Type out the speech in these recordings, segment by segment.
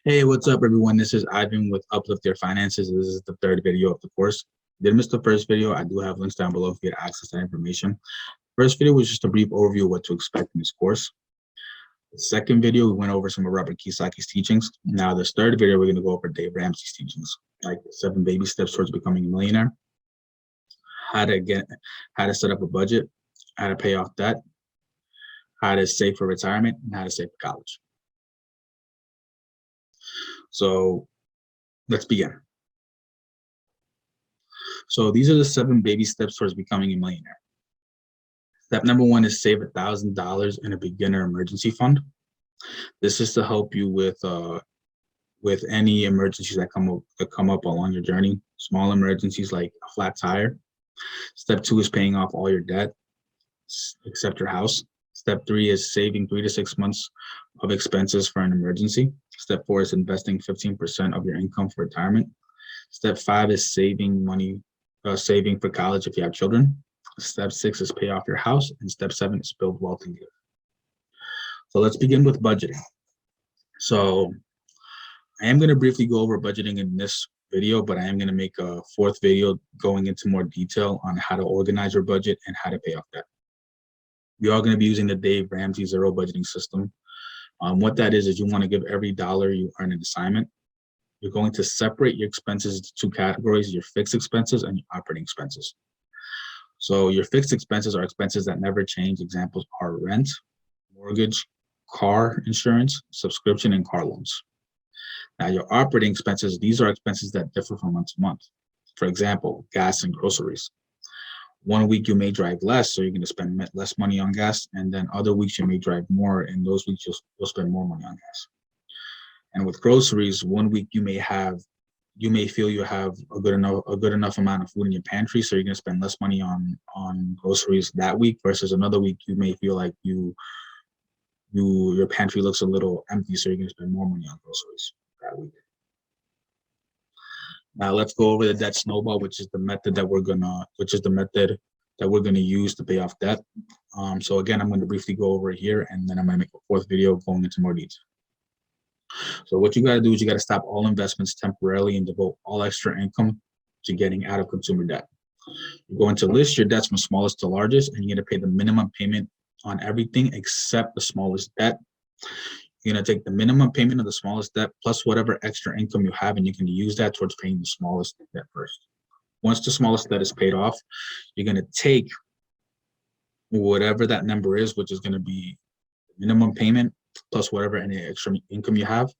Hey, what's up, everyone? This is Ivan with Uplift Your Finances. This is the third video of the course. Did miss the first video? I do have links down below if you get access to that information. First video was just a brief overview of what to expect in this course. The second video, we went over some of Robert Kiyosaki's teachings. Now, this third video, we're going to go over Dave Ramsey's teachings, like 7 baby steps towards becoming a millionaire, how to set up a budget, how to pay off debt, how to save for retirement, and how to save for college. So let's begin. So these are the 7 baby steps towards becoming a millionaire. Step number 1 is save $1,000 in a beginner emergency fund. This is to help you with any emergencies that come up along your journey. Small emergencies like a flat tire. Step 2 is paying off all your debt, except your house. Step 3 is saving 3 to 6 months of expenses for an emergency. Step 4 is investing 15% of your income for retirement. Step 5 is saving for college if you have children. Step 6 is pay off your house, and step 7 is build wealth and give. So let's begin with budgeting. So I am going to briefly go over budgeting in this video, but I am going to make a 4th video going into more detail on how to organize your budget and how to pay off debt. We are going to be using the Dave Ramsey zero budgeting system. What that is you want to give every dollar you earn an assignment. You're going to separate your expenses into 2 categories, your fixed expenses and your operating expenses. So your fixed expenses are expenses that never change. Examples are rent, mortgage, car insurance, subscription, and car loans. Now your operating expenses, these are expenses that differ from month to month. For example, gas and groceries. One week you may drive less, so you're going to spend less money on gas, and then other weeks you may drive more, and those weeks you'll spend more money on gas. And with groceries, one week you may feel you have a good enough amount of food in your pantry, so you're going to spend less money on groceries that week, versus another week you may feel like your pantry looks a little empty, so you're going to spend more money on groceries that week. Now let's go over the debt snowball, which is the method that we're gonna use to pay off debt. So again, I'm going to briefly go over it here, and then I'm going to make a 4th video going into more detail. So what you got to do is you got to stop all investments temporarily and devote all extra income to getting out of consumer debt. You're going to list your debts from smallest to largest, and you're going to pay the minimum payment on everything except the smallest debt. You're going to take the minimum payment of the smallest debt plus whatever extra income you have, and you can use that towards paying the smallest debt first. Once the smallest debt is paid off, you're going to take whatever that number is, which is going to be minimum payment plus whatever any extra income you have.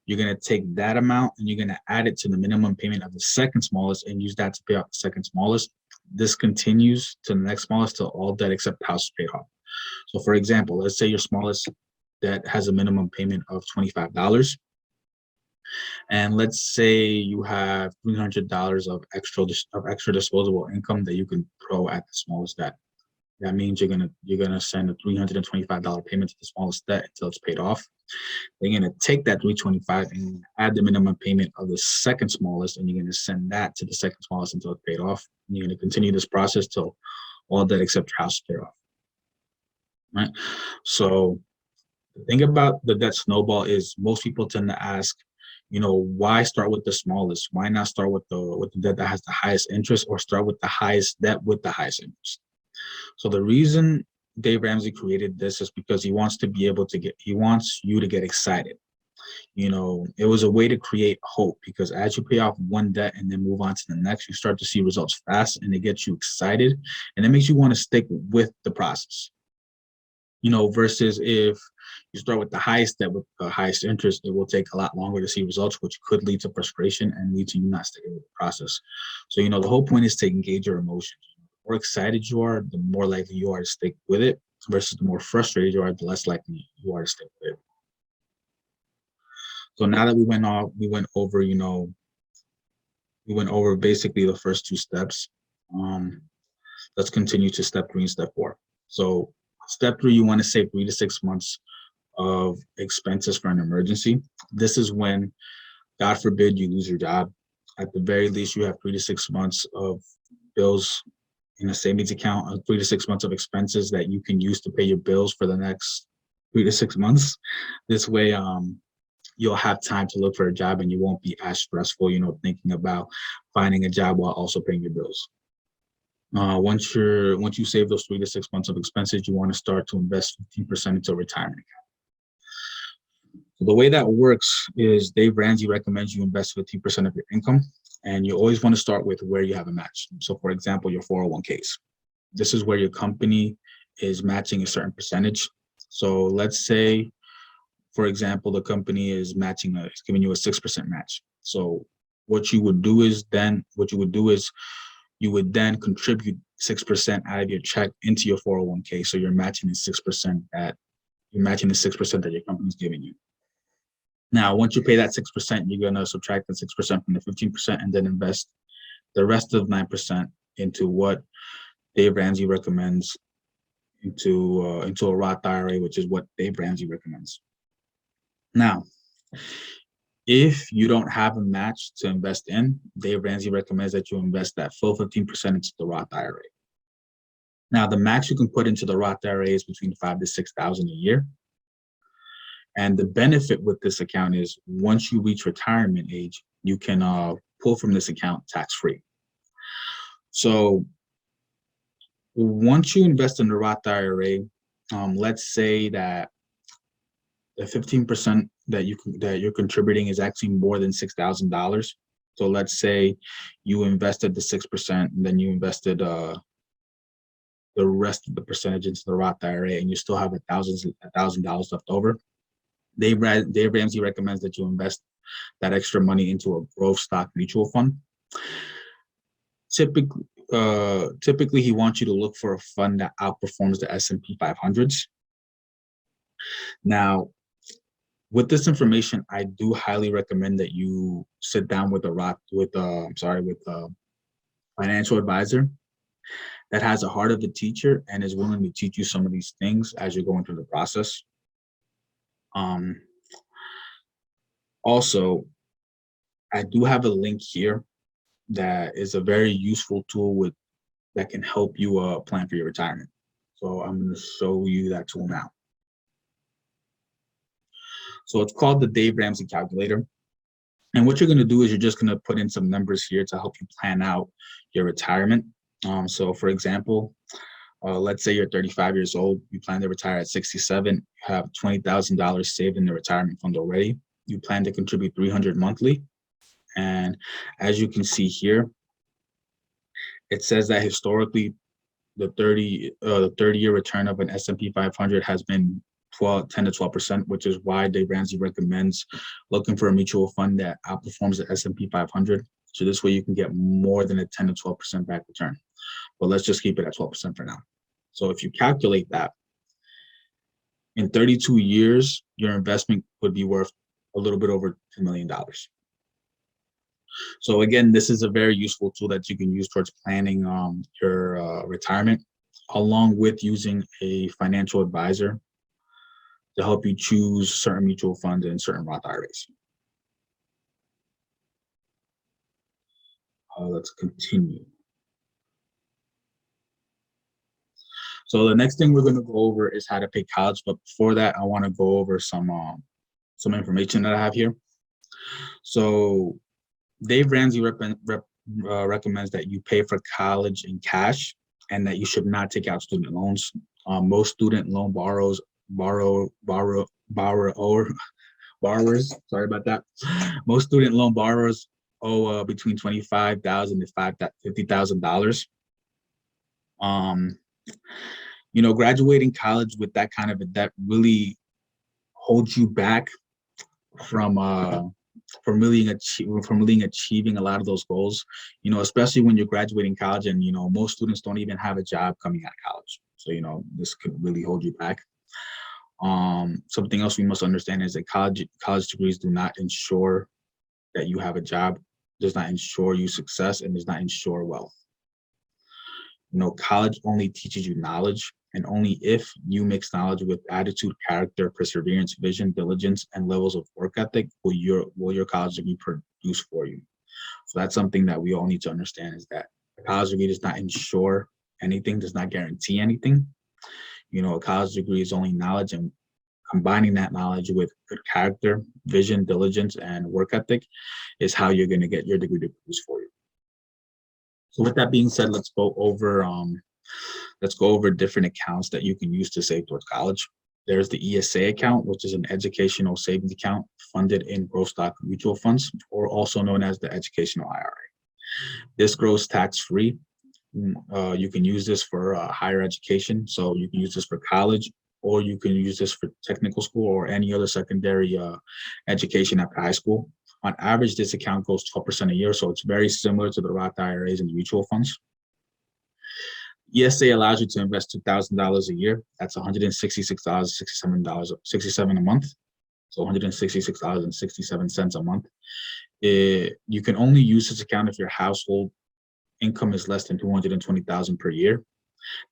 You're going to take that amount and you're going to add it to the minimum payment of the second smallest and use that to pay off the second smallest. This continues to the next smallest till all debt except the house is paid off. So for example, let's say your smallest debt has a minimum payment of $25. And let's say you have $300 of extra disposable income that you can throw at the smallest debt. That means you're gonna send a $325 payment to the smallest debt until it's paid off. Then you're gonna take that $325 and add the minimum payment of the second smallest, and you're gonna send that to the second smallest until it's paid off. And you're gonna continue this process till all debt except your house is paid off. Right? So the thing about the debt snowball is most people tend to ask, why start with the smallest? Why not start with the debt that has the highest interest, or start with the highest debt with the highest interest? So the reason Dave Ramsey created this is because he wants you to get excited. It was a way to create hope, because as you pay off one debt and then move on to the next, you start to see results fast, and it gets you excited, and it makes you want to stick with the process. Versus if you start with the highest debt with the highest interest, it will take a lot longer to see results, which could lead to frustration and lead to you not sticking with the process. So, the whole point is to engage your emotions. The more excited you are, the more likely you are to stick with it, versus the more frustrated you are, the less likely you are to stick with it. So now that we went over basically the first 2 steps. Let's continue to step 3 and step 4. So step 3, you want to save 3 to 6 months of expenses for an emergency. This is when, God forbid, you lose your job. At the very least, you have 3 to 6 months of bills in a savings account, 3 to 6 months of expenses that you can use to pay your bills for the next 3 to 6 months. This way, you'll have time to look for a job and you won't be as stressful, thinking about finding a job while also paying your bills. Once you save those 3 to 6 months of expenses, you want to start to invest 15% into a retirement account. So the way that works is Dave Ramsey recommends you invest 15% of your income, and you always want to start with where you have a match. So for example, your 401ks. This is where your company is matching a certain percentage. So let's say, for example, the company is giving you a 6% match. So what you would do is you would then contribute 6% out of your check into your 401k. So you're matching the 6% that your company's giving you. Now, once you pay that 6%, you're gonna subtract the 6% from the 15% and then invest the rest of 9% into what Dave Ramsey recommends, into a Roth IRA, which is what Dave Ramsey recommends. Now, if you don't have a match to invest in, Dave Ramsey recommends that you invest that full 15% into the Roth IRA. Now, the max you can put into the Roth IRA is between $5,000 to $6,000 a year. And the benefit with this account is once you reach retirement age, you can pull from this account tax-free. So once you invest in the Roth IRA, let's say that the 15% that you're contributing is actually more than $6,000. So let's say you invested the 6% and then you invested the rest of the percentage into the Roth IRA, and you still have $1,000 left over. Dave Ramsey recommends that you invest that extra money into a growth stock mutual fund. Typically, he wants you to look for a fund that outperforms the S&P 500s. Now, with this information, I do highly recommend that you sit down with a financial advisor that has a heart of a teacher and is willing to teach you some of these things as you're going through the process. Also, I do have a link here that is a very useful tool that can help you plan for your retirement. So I'm going to show you that tool now. So it's called the Dave Ramsey calculator. And what you're going to do is you're just going to put in some numbers here to help you plan out your retirement. So for example, let's say you're 35 years old, you plan to retire at 67, you have $20,000 saved in the retirement fund already. You plan to contribute $300 monthly. And as you can see here, it says that historically, the 30-year return of an S&P 500 has been 10 to 12%, which is why Dave Ramsey recommends looking for a mutual fund that outperforms the S&P 500. So this way you can get more than a 10 to 12% back return. But let's just keep it at 12% for now. So if you calculate that, in 32 years, your investment would be worth a little bit over $2 million. So again, this is a very useful tool that you can use towards planning your retirement, along with using a financial advisor to help you choose certain mutual funds and certain Roth IRAs. Let's continue. So the next thing we're going to go over is how to pay college. But before that, I want to go over some information that I have here. So Dave Ramsey recommends that you pay for college in cash and that you should not take out student loans. Most student loan borrowers, sorry about that. Most student loan borrowers owe between $25,000 to $50,000. Graduating college with that kind of a debt really holds you back from really achieving a lot of those goals, especially when you're graduating college and, most students don't even have a job coming out of college. So, this could really hold you back. Something else we must understand is that college degrees do not ensure that you have a job, does not ensure you success, and does not ensure wealth. College only teaches you knowledge, and only if you mix knowledge with attitude, character, perseverance, vision, diligence, and levels of work ethic will your college degree produce for you. So that's something that we all need to understand, is that a college degree does not ensure anything, does not guarantee anything. A college degree is only knowledge, and combining that knowledge with good character, vision, diligence, and work ethic is how you're going to get your degree to produce for you. So with that being said, let's go over different accounts that you can use to save towards college. There's the ESA account, which is an educational savings account funded in growth stock mutual funds, or also known as the educational IRA. This grows tax-free. You can use this for higher education. So you can use this for college, or you can use this for technical school or any other secondary education after high school. On average, this account goes 12% a year. So it's very similar to the Roth IRAs and the mutual funds. ESA allows you to invest $2,000 a year. That's $166.67 a month. So $166.67 a month. You can only use this account if your household income is less than $220,000 per year.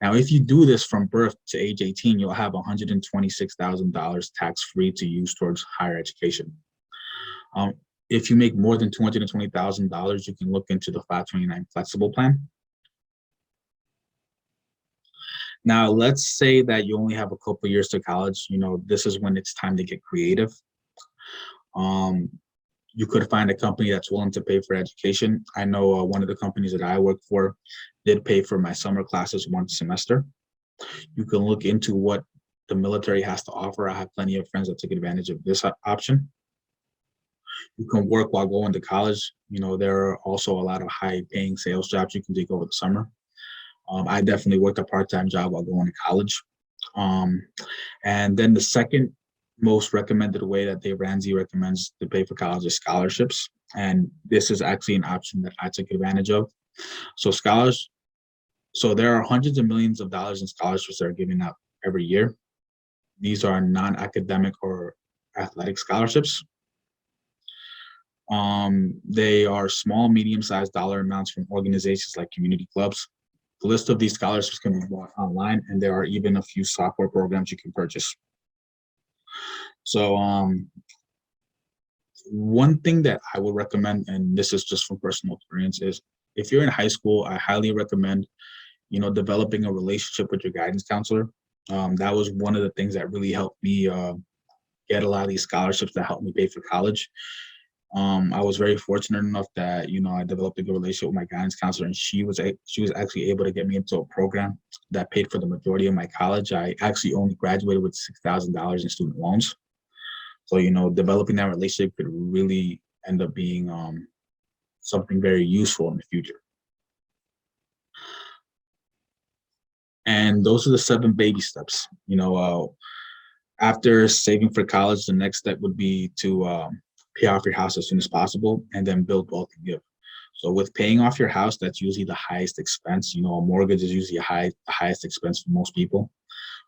Now, if you do this from birth to age 18, you'll have $126,000 tax-free to use towards higher education. If you make more than $220,000, you can look into the 529 flexible plan. Now, let's say that you only have a couple years to college. This is when it's time to get creative. You could find a company that's willing to pay for education. I know one of the companies that I work for did pay for my summer classes one semester. You can look into what the military has to offer. I have plenty of friends that took advantage of this option. You can work while going to college. There are also a lot of high-paying sales jobs you can take over the summer. I definitely worked a part-time job while going to college. And then the second most recommended way that Dave Ramsey recommends to pay for college is scholarships. And this is actually an option that I took advantage of. So there are hundreds of millions of dollars in scholarships that are given out every year. These are non-academic or athletic scholarships. They are small, medium-sized dollar amounts from organizations like community clubs. The list of these scholarships can be bought online, and there are even a few software programs you can purchase. So one thing that I would recommend, and this is just from personal experience, is if you're in high school, I highly recommend, developing a relationship with your guidance counselor. That was one of the things that really helped me get a lot of these scholarships that helped me pay for college. I was very fortunate enough that, I developed a good relationship with my guidance counselor, and she was actually able to get me into a program that paid for the majority of my college. I actually only graduated with $6,000 in student loans. So, developing that relationship could really end up being something very useful in the future. And those are the 7 baby steps. After saving for college, the next step would be to pay off your house as soon as possible, and then build wealth and give. So with paying off your house, that's usually the highest expense. A mortgage is usually the highest expense for most people.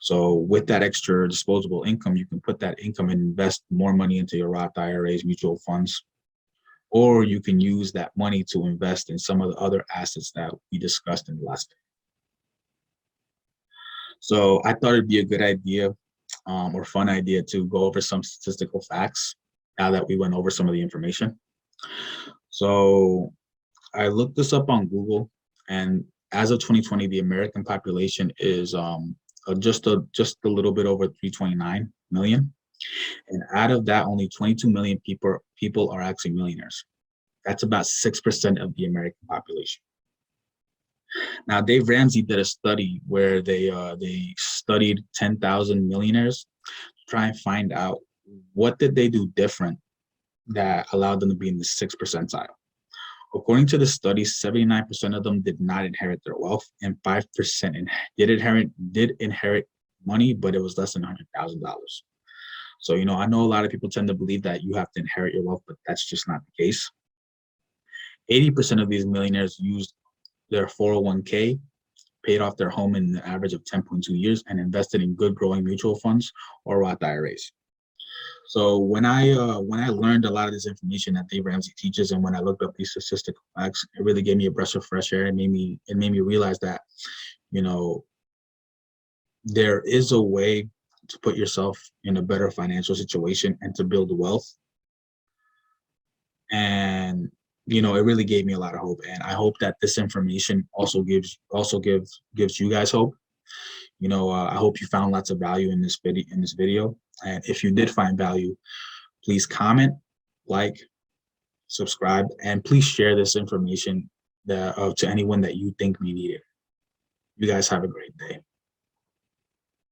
So with that extra disposable income, you can put that income and invest more money into your Roth IRAs, mutual funds, or you can use that money to invest in some of the other assets that we discussed in the last video. So I thought it'd be a good idea or fun idea to go over some statistical facts now that we went over some of the information. So I looked this up on Google, and as of 2020, the American population is just a little bit over 329 million. And out of that, only 22 million people are actually millionaires. That's about 6% of the American population. Now, Dave Ramsey did a study where they studied 10,000 millionaires to try and find out what did they do different that allowed them to be in the 6th percentile. According to the study, 79% of them did not inherit their wealth, and 5% did inherit money, but it was less than $100,000. So, I know a lot of people tend to believe that you have to inherit your wealth, but that's just not the case. 80% of these millionaires used their 401k, paid off their home in an average of 10.2 years, and invested in good growing mutual funds or Roth IRAs. So when I learned a lot of this information that Dave Ramsey teaches, and when I looked up these statistical facts, it really gave me a breath of fresh air. It made me realize that, there is a way to put yourself in a better financial situation and to build wealth. And it really gave me a lot of hope, and I hope that this information also gives you guys hope. I hope you found lots of value in this video. And if you did find value, please comment, like, subscribe, and please share this information to anyone that you think may need it. You guys have a great day.